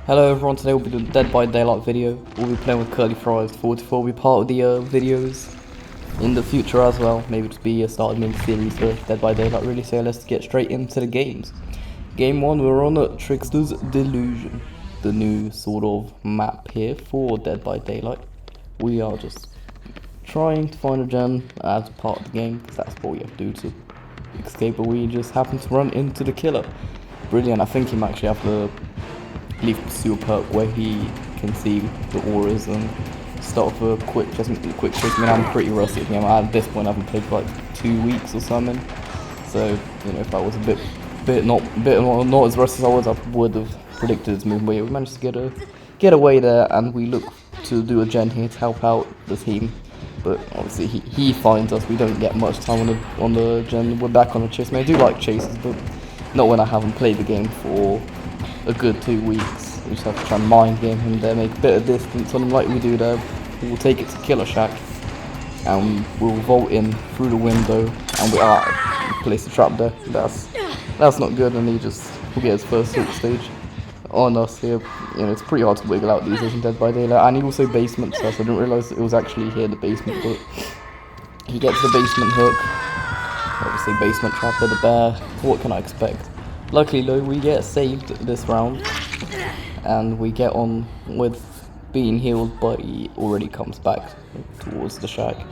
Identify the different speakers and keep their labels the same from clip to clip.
Speaker 1: Hello everyone, today we'll be doing a Dead by Daylight video. We'll be playing with Curly Fries. 44 will be part of the videos in the future as well. Maybe it'll be a start of mini series for Dead by Daylight really, so let's get straight into the games. Game 1, we're on Trickster's Delusion, the new sort of map here for Dead by Daylight. We are just trying to find a gen as part of the game, because that's what we have to do to escape, but we just happen to run into the killer. Brilliant, I think he might actually have the Leaf Pursuer perk where he can see the auras and start off a quick chase. I mean, I'm pretty rusty at the game. At this point I haven't played for like 2 weeks or something, so you know, if I was a bit not as rusty as I was, I would have predicted his move. But yeah, we managed to get away there, and we look to do a gen here to help out the team. But obviously he finds us. We don't get much time on the gen. We're back on the chase. I mean, I do like chases, but not when I haven't played the game for a good 2 weeks. We just have to try and mind game him there, make a bit of distance on him like we do there. We'll take it to Killer Shack, and we'll vault in through the window, and we place the trap there. That's not good, and he just will get his first hook stage on us here. You know, it's pretty hard to wiggle out these days in Dead by Daylight. And he also basement us. I didn't realise it was actually here, the basement, but he gets the basement hook. Obviously basement trap of the bear. What can I expect? Luckily though, we get saved this round, and we get on with being healed, but he already comes back towards the shack.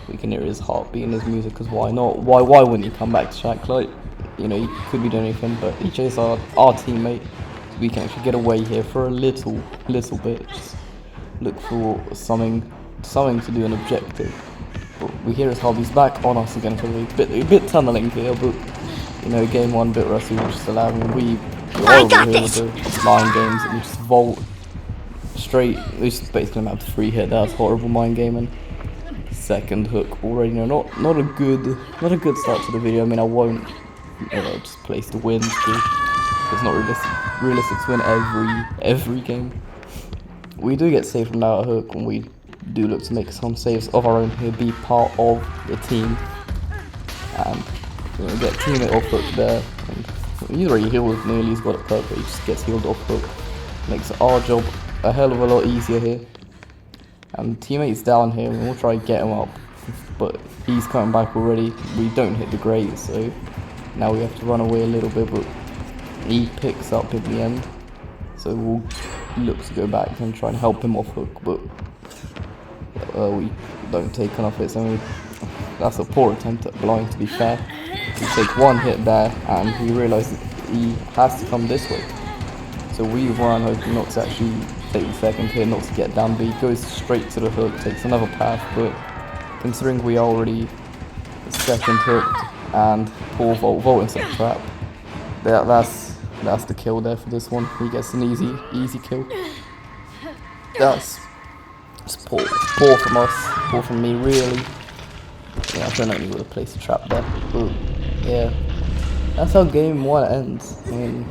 Speaker 1: We can hear his heartbeat and his music, because why not? Why wouldn't he come back to shack? Like, you know, he could be doing anything, but he chased our teammate. We can actually get away here for a little bit. Just look for something to do, an objective. But we hear his heartbeat's back on us again, for a bit tunneling here, but you know, game 1 bit rusty, we'll just allow him. We are over here with the mind games, and we just vault straight. We just basically have to free hit. That's horrible mind gaming. Second hook already. No, not a good start to the video. I mean, I won't just place the win. It's not realistic to win every game. We do get saved from that hook, and we do look to make some saves of our own here, be part of the team, and you know, get teammate off hook there. And he's already healed with nearly, he's got a perk, but he just gets healed off hook. Makes our job a hell of a lot easier here. And teammate's down here, and we'll try to get him up, but he's coming back already. We don't hit the grate, so now we have to run away a little bit, but he picks up at the end. So we'll look to go back and try and help him off hook, but we don't take enough hits. I mean, that's a poor attempt at blind, to be fair. We take one hit there, and we realise that he has to come this way. So we run, hoping not to actually take the second hit, not to get down, but he goes straight to the hook, takes another path, but considering we are already the second hooked and poor vault into the trap, that's the kill there for this one. He gets an easy kill. That's poor from us, poor from me, really. Yeah, I don't know, he would have placed a trap there, but yeah, that's how game 1 ends. I mean,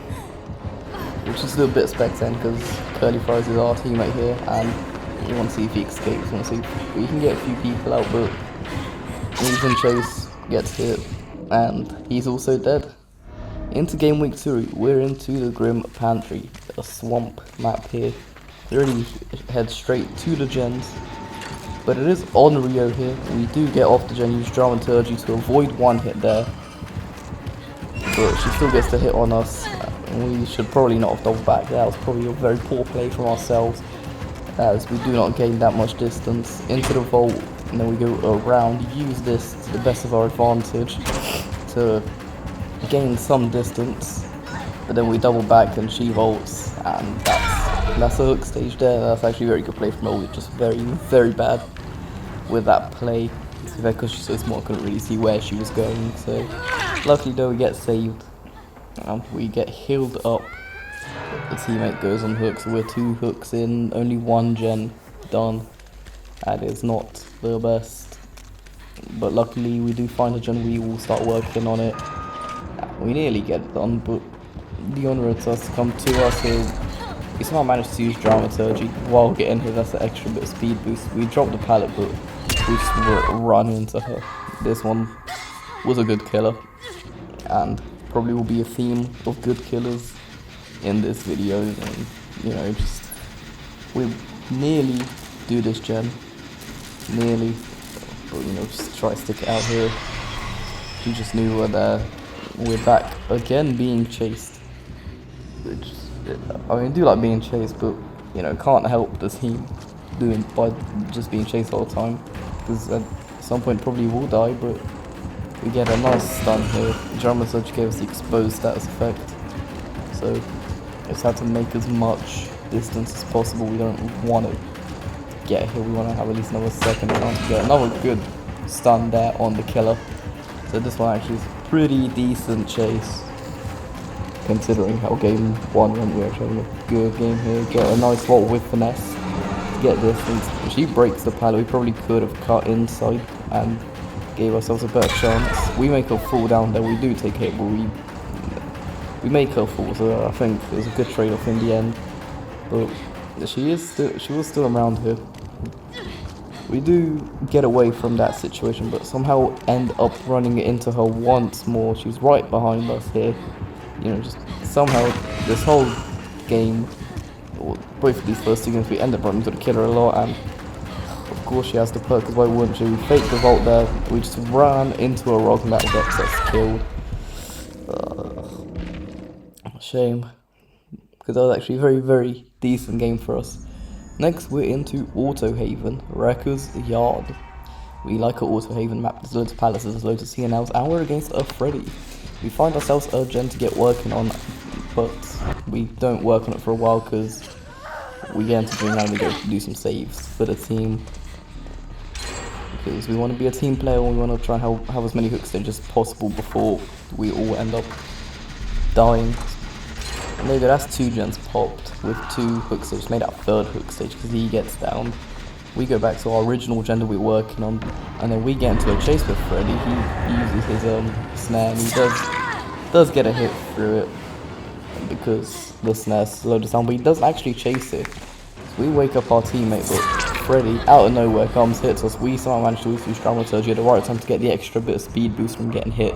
Speaker 1: which is a little bit spectating, because Curly Fries is our teammate here, and we want to see if he escapes. We want to see if we can get a few people out, but even Chase gets hit, and he's also dead. Into game week 2, we're into the Grim Pantry, a swamp map here. We already head straight to the gens, but it is on Rio here. We do get off the gen, use Dramaturgy to avoid one hit there, but she still gets the hit on us. We should probably not have double back. That was probably a very poor play from ourselves, as we do not gain that much distance into the vault, and then we go around, use this to the best of our advantage to gain some distance, but then we double back and she vaults, and that's a hook stage there. That's actually a very good play from Ollie, just very bad with that play, because she's so small, I couldn't really see where she was going. So luckily though, we get saved, and we get healed up. The teammate goes on hooks, so we're 2 hooks in, only 1 gen done. That is not the best, but luckily we do find a gen. We will start working on it. We nearly get it done, but the honor does come to us here. We somehow managed to use Dramaturgy while getting here. That's an extra bit of speed boost. We dropped the pallet, but we just run into her. This one was a good killer, and probably will be a theme of good killers in this video. And you know, just we nearly do this gen, nearly, but you know, just try to stick it out here. She just knew we're back again being chased. Which, I mean, I do like being chased, but you know, can't help the team doing by just being chased all the time, because at some point probably will die. But we get a nice stun here. Dramaturge gave us the exposed status effect, so just have to make as much distance as possible. We don't want to get here. We want to have at least another second round to get another good stun there on the killer. So this one actually is a pretty decent chase, considering how game 1 went. We're actually having a good game here. Get a nice vault with finesse to get this. If she breaks the pallet, we probably could have cut inside and gave ourselves a better chance. We make her fall down there. We do take hit, but we make her fall. So I think it was a good trade-off in the end. But she was still around here. We do get away from that situation, but somehow end up running into her once more. She's right behind us here. You know, just somehow this whole game, or both of these first 2 games, we end up running into the killer a lot, and of course she has the perk, because why wouldn't she? We fake the vault there, we just ran into a rock and that gets us killed. Shame, because that was actually a very, very decent game for us. Next we're into Autohaven, Wrecker's Yard. We like our Autohaven map, there's loads of palaces, there's loads of CNLs, and we're against a Freddy. We find ourselves urgent to get working on, but we don't work on it for a while because we get into Dreamland and we go to do some saves for the team. Because we want to be a team player and we want to try and have as many hook stages as possible before we all end up dying. And there you go, that's 2 gens popped with 2 hook stages, made that 3rd hook stage because he gets down. We go back to our original gen that we're working on, and then we get into a chase with Freddy. He uses his snare and he does get a hit through it because the snare slowed us down, but he does actually chase it. So we wake up our teammate, but Freddy out of nowhere comes, hits us. We somehow manage to use Dramaturgy at the right time to get the extra bit of speed boost from getting hit.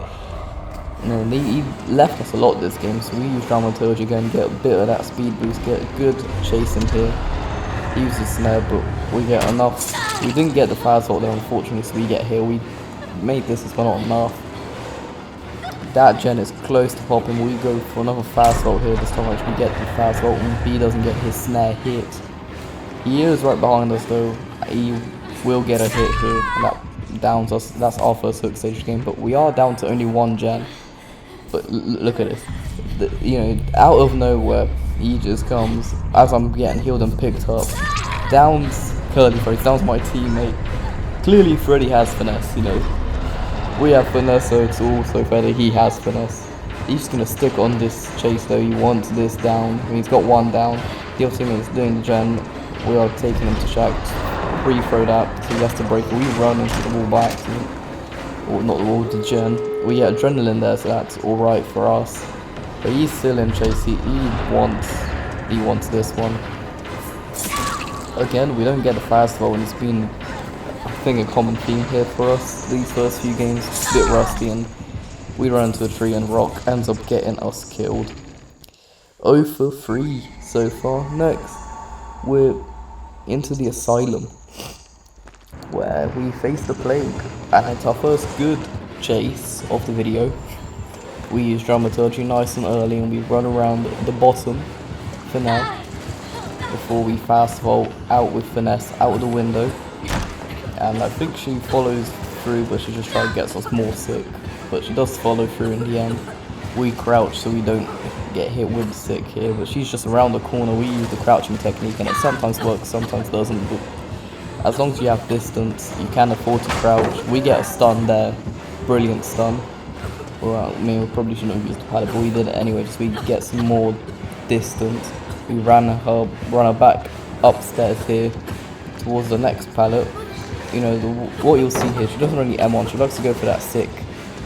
Speaker 1: And he left us a lot this game, so we use Dramaturgy again, get a bit of that speed boost, get a good chase in here. He uses snare, but we get enough. We didn't get the fast vault there, unfortunately, so we get here. We made this as well, not enough. That gen is close to popping. We go for another fast vault here. This time we get the fast vault and he doesn't get his snare hit. He is right behind us though. He will get a hit here and that downs us. That's our first hook stage game, but we are down to only 1 gen. But look at this. You know, out of nowhere, he just comes as I'm getting healed and picked up. Downs Curly Freddy, downs my teammate. Clearly Freddy has finesse, you know. We have finesse, so it's also fair that he has finesse. He's just gonna stick on this chase though. He wants this down. I mean, he's got 1 down. The other teammate is doing the gen. We are taking him to Shack. Pre-throw that, so he has to break it. We run into the wall by accident. Or not the wall, the gen. We get adrenaline there, so that's alright for us. But he's still in chase. He wants this one. Again, we don't get the fast vault, and it's been, I think, a common theme here for us. These first few games, a bit rusty, and we run into a tree and rock ends up getting us killed. 0 for 3 so far. Next, we're into the asylum, where we face the plague, and it's our first good chase of the video. We use Dramaturgy nice and early, and we run around the bottom for now, before we fast vault out with finesse out of the window. And I think she follows through, but she just tries to get us more sick. But she does follow through in the end. We crouch so we don't get hit with sick here, but she's just around the corner. We use the crouching technique, and it sometimes works, sometimes doesn't. But as long as you have distance, you can afford to crouch. We get a stun there, brilliant stun. Well, I mean, we probably shouldn't have used the pallet, but we did it anyway, just we get some more distance. We run her back upstairs here towards the next pallet. You know, what you'll see here, she doesn't really M1, she likes to go for that sick.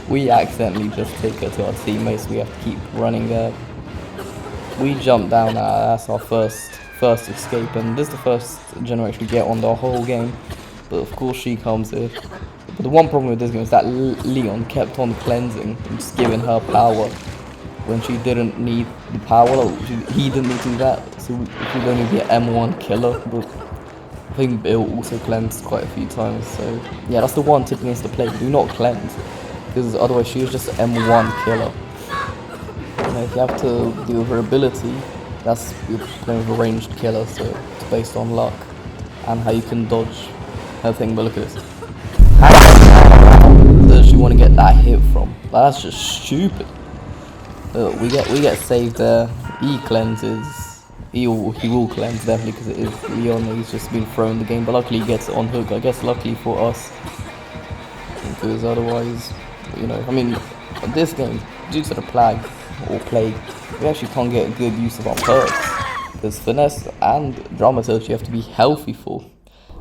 Speaker 1: We accidentally just take her to our teammates, so we have to keep running there. We jump down, that's our first escape, and this is the first generation we get on the whole game. But of course she comes here. But the one problem with this game is that Leon kept on cleansing and just giving her power. when she didn't need the power, he didn't need to do that, so it would only be an M1 killer, but I think Bill also cleansed quite a few times, so yeah, that's the one tip against the play, do not cleanse, because otherwise she was just an M1 killer. You know, if you have to deal with her ability, that's, you're playing with a ranged killer, so it's based on luck and how you can dodge her thing, but look at this. How does she want to get that hit from? That's just stupid. We get saved there. He cleanses. He will cleanse definitely because it is Leon. He's just been thrown the game, but luckily he gets it on hook. I guess luckily for us, because otherwise, you know, I mean, this game due to the plague, we actually can't get good use of our perks because finesse and dramaturgy you have to be healthy for.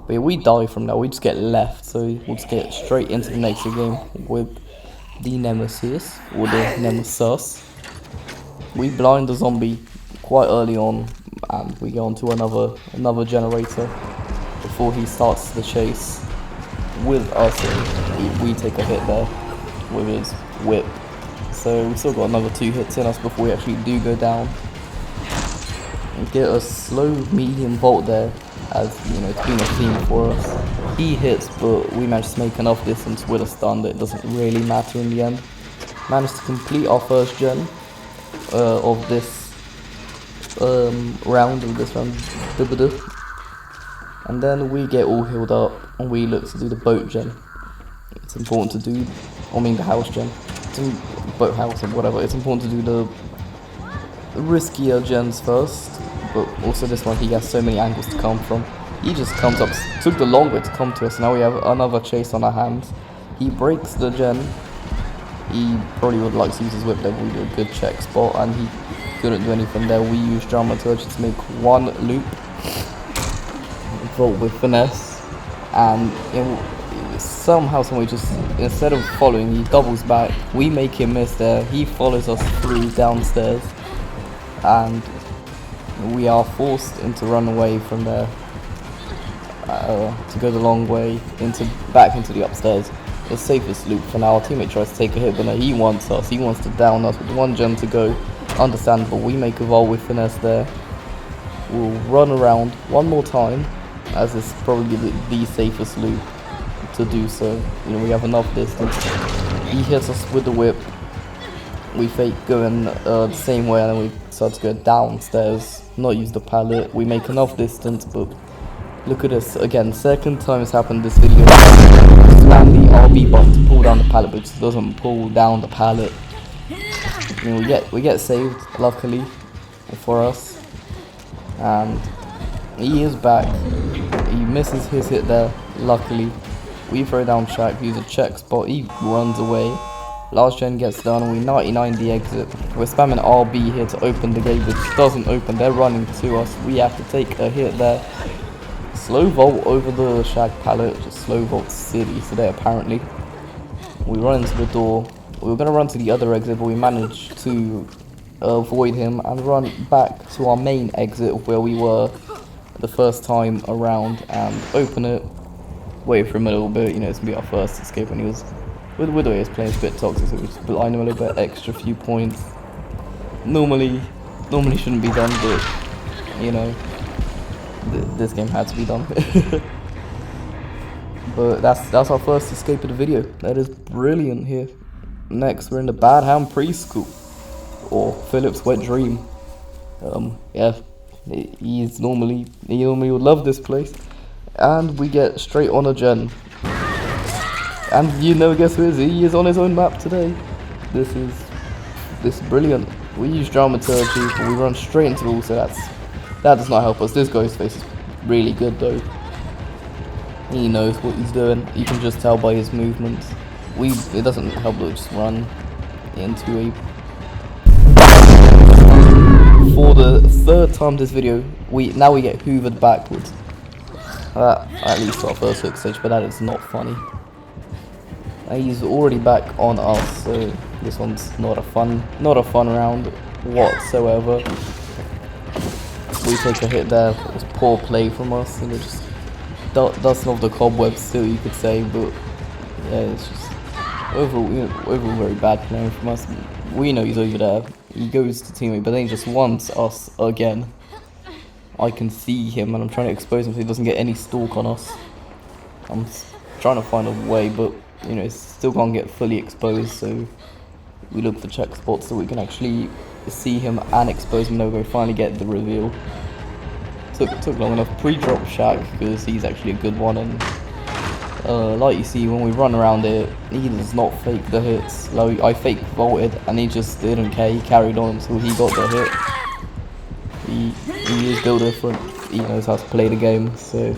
Speaker 1: But if we die from now, we just get left, so we'll just get straight into the next game with the Nemesis, or the Nemesis. We blind the zombie quite early on, and we go on to another generator before he starts the chase with us. We take a hit there with his whip, so we still got another 2 hits in us before we actually do go down. And get a slow medium vault there, as you know, it's been a theme for us. He hits, but we managed to make enough distance with a stun that it doesn't really matter in the end. Managed to complete our first gen of this round, and then we get all healed up and we look to do the boat gen. It's important to do, I mean the house gen, boat house or whatever. It's important to do the riskier gens first, but also this one he has so many angles to come from. He just comes up, took the long way to come to us. Now we have another chase on our hands. He breaks the gen. He probably would like to use his whip there. We do a good check spot, and he couldn't do anything there. We use dramaturgy to make one loop, vault with finesse, and somehow we just, instead of following, he doubles back. We make him miss there. He follows us through downstairs, and we are forced into run away from there to go the long way back into the upstairs. The safest loop for now. Our teammate tries to take a hit, but no, he wants us. He wants to down us with 1 gen to go. Understandable. We make a vault with finesse there. We'll run around one more time, as it's probably the safest loop to do so. You know, we have enough distance. He hits us with the whip. We fake going the same way, and then we start to go downstairs. Not use the pallet. We make enough distance, but look at this again. Second time it's happened this video. Slam the RB button to pull down the pallet, but it just doesn't pull down the pallet. I mean, we get saved luckily for us, and he is back. He misses his hit there. Luckily, we throw down Shaq. Use a check spot. He runs away. Last gen gets done, and we 99 the exit. We're spamming RB here to open the gate, which doesn't open. They're running to us. We have to take a hit there. Slow vault over the Shag pallet, just slow vault city today apparently. We run into the door. We were going to run to the other exit, but we managed to avoid him and run back to our main exit where we were the first time around, and open it. Wait for him a little bit, you know, it's going to be our first escape, and he was, with the way he was playing, it's a bit toxic, so we just blind him a little bit, extra few points. Normally shouldn't be done, but, you know, this game had to be done. But that's our first escape of the video. That is brilliant here. Next, we're in the Bad Ham Preschool, or Philip's Wet Dream. Yeah, he normally would love this place, and we get straight on a gen. And you know, guess who is he is on his own map today. This is brilliant. We use dramaturgy, but we run straight into the wall, so that does not help us. This Ghostface is really good though. He knows what he's doing. You can just tell by his movements. It doesn't help that we just run into a... For the third time this video, now we get hoovered backwards. At least our first hook stage, but that is not funny. He's already back on us, so this one's not a fun round whatsoever. We take a hit there. It was poor play from us, and it just dusting off the cobwebs still, you could say, but yeah, it's just overall very bad playing from us. We know he's over there. He goes to teammate, but then he just wants us again. I can see him, and I'm trying to expose him so he doesn't get any stalk on us. I'm trying to find a way, but you know, still can't get fully exposed. So we look for check spots so we can actually see him and expose him. No, we finally get the reveal. Took long enough. Pre-drop Shaq because he's actually a good one, and like you see when we run around it, he does not fake the hits. Like I fake vaulted and he just didn't care. He carried on until he got the hit. He is built different. He knows how to play the game. So,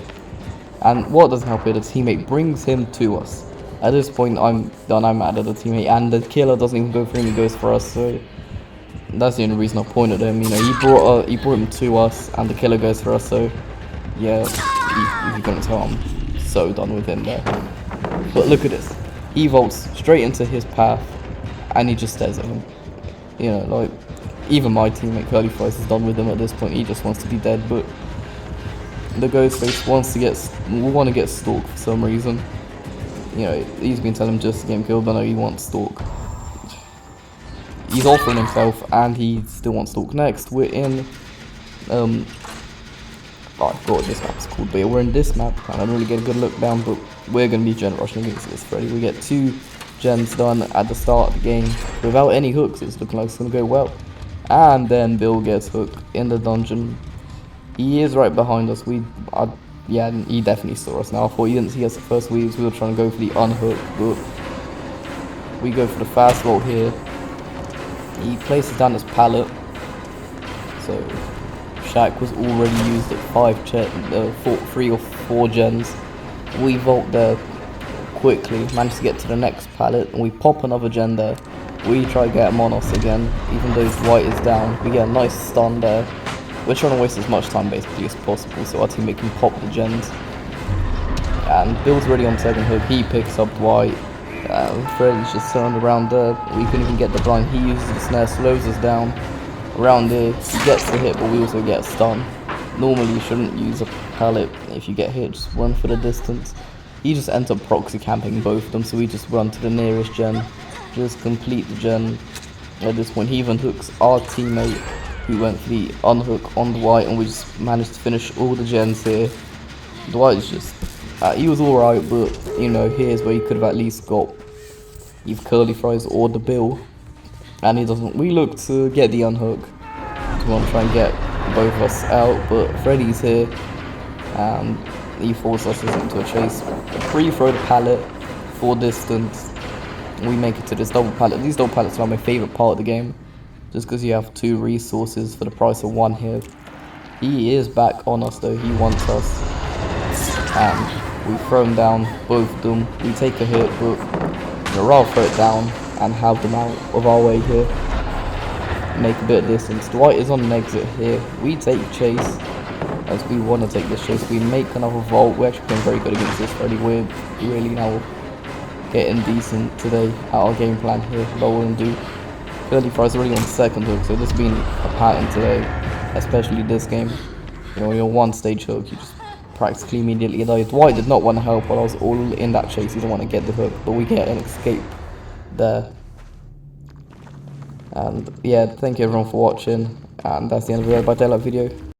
Speaker 1: and what doesn't help it, a teammate brings him to us. At this point, I'm done. I'm mad at the teammate, and the killer doesn't even go for him. He goes for us. So that's the only reason I pointed at him. You know, he brought him to us, and the killer goes for us. So yeah, you couldn't tell I'm so done with him there. But look at this. He vaults straight into his path, and he just stares at him. You know, like even my teammate Curly Fries is done with him at this point. He just wants to be dead. But the Ghostface wants to get stalked for some reason. You know, he's been telling him just to get him killed, but no, he wants stalk. He's offering himself, and he still wants stalk. Next, we're in oh, I forgot what this map's called, but yeah, we're in this map, and I don't really get a good look down, but we're going to be gen rushing against this Freddy. We get 2 gens done at the start of the game without any hooks. It's looking like it's going to go well. And then Bill gets hooked in the dungeon. He is right behind us. Yeah, he definitely saw us now. I thought he didn't see us at first. We were trying to go for the unhook, but we go for the fast vault here. He places down his pallet. So Shaq was already used at 3 or 4 gens. We vault there quickly, managed to get to the next pallet, and we pop another gen there. We try to get him on us again, even though Dwight is down. We get a nice stun there. We're trying to waste as much time basically as possible so our teammate can pop the gens. And Bill's already on second hook. He picks up Dwight. Freddy's just turned around there. We couldn't even get the blind. He uses the snare, slows us down. Around there, he gets the hit, but we also get a stun. Normally you shouldn't use a pallet if you get hit, just run for the distance. He just ends up proxy camping both of them, so we just run to the nearest gen, just complete the gen. At this point he even hooks our teammate who went for the unhook on Dwight, and we just managed to finish all the gens here. Dwight is just, he was alright, but you know, here's where he could have at least got either Curly Fries or the Bill. And he doesn't. We look to get the unhook. We want to try and get both of us out, but Freddy's here, and he forces us into a chase. Pre-throw the pallet for distance. We make it to this double pallet. These double pallets are my favourite part of the game, just because you have 2 resources for the price of 1 here. He is back on us though. He wants us, and we throw him down, both of them. We take a hit, but we'll rather throw it down and have them out of our way here. Make a bit of distance. Dwight is on an exit here. We take chase as we want to take this chase. We make another vault. We're actually playing very good against this Freddy. We're really now getting decent today at our game plan here. Lower and do. Curly Fries already on second hook, so this has been a pattern today, especially this game. You know, when you're 1 stage hook, you just practically immediately die. Dwight did not want to help while I was all in that chase. He didn't want to get the hook, but we get an escape there. And yeah, thank you everyone for watching, and that's the end of the Dead by Daylight video.